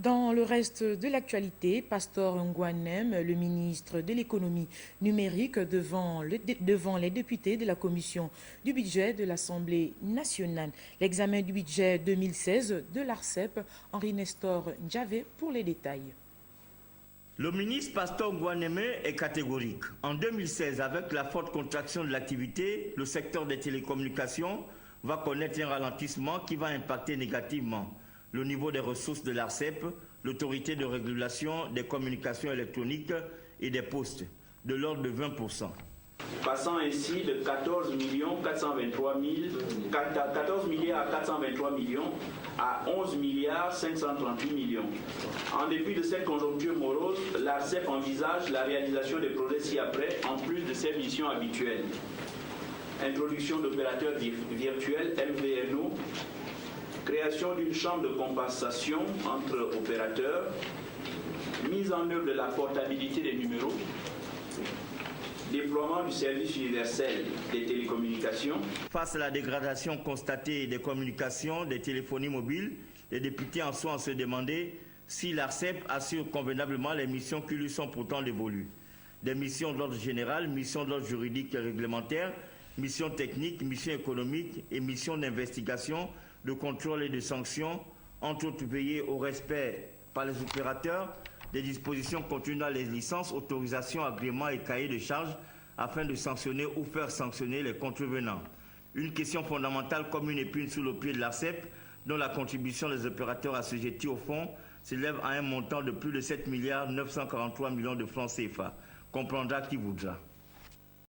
Dans le reste de l'actualité, Pastor Ngouanem, le ministre de l'économie numérique, devant les députés de la commission du budget de l'Assemblée nationale. L'examen du budget 2016 de l'ARCEP, Henri Nestor Ndjavé pour les détails. Le ministre Pastor Ngouanem est catégorique. En 2016, avec la forte contraction de l'activité, le secteur des télécommunications va connaître un ralentissement qui va impacter négativement le niveau des ressources de l'ARCEP, l'autorité de régulation des communications électroniques et des postes, de l'ordre de 20%. Passant ainsi de 14 milliards 423 millions à 11 milliards 538 millions. En dépit de cette conjoncture morose, l'ARCEP envisage la réalisation des projets ci-après en plus de ses missions habituelles. Introduction d'opérateurs virtuels MVNO, création d'une chambre de compensation entre opérateurs, mise en œuvre de la portabilité des numéros, déploiement du service universel des télécommunications. Face à la dégradation constatée des communications, des téléphonies mobiles, les députés en sont à se demander si l'ARCEP assure convenablement les missions qui lui sont pourtant dévolues. Des missions d'ordre général, missions d'ordre juridique et réglementaire, missions techniques, missions économiques et missions d'investigation, de contrôle et de sanctions, entre autres veiller au respect par les opérateurs des dispositions contenues dans les licences, autorisations, agréments et cahiers de charges afin de sanctionner ou faire sanctionner les contrevenants. Une question fondamentale comme une épine sous le pied de l'ARCEP, dont la contribution des opérateurs assujettis au fonds s'élève à un montant de plus de 7 milliards 943 millions de francs CFA. Comprendra qui voudra.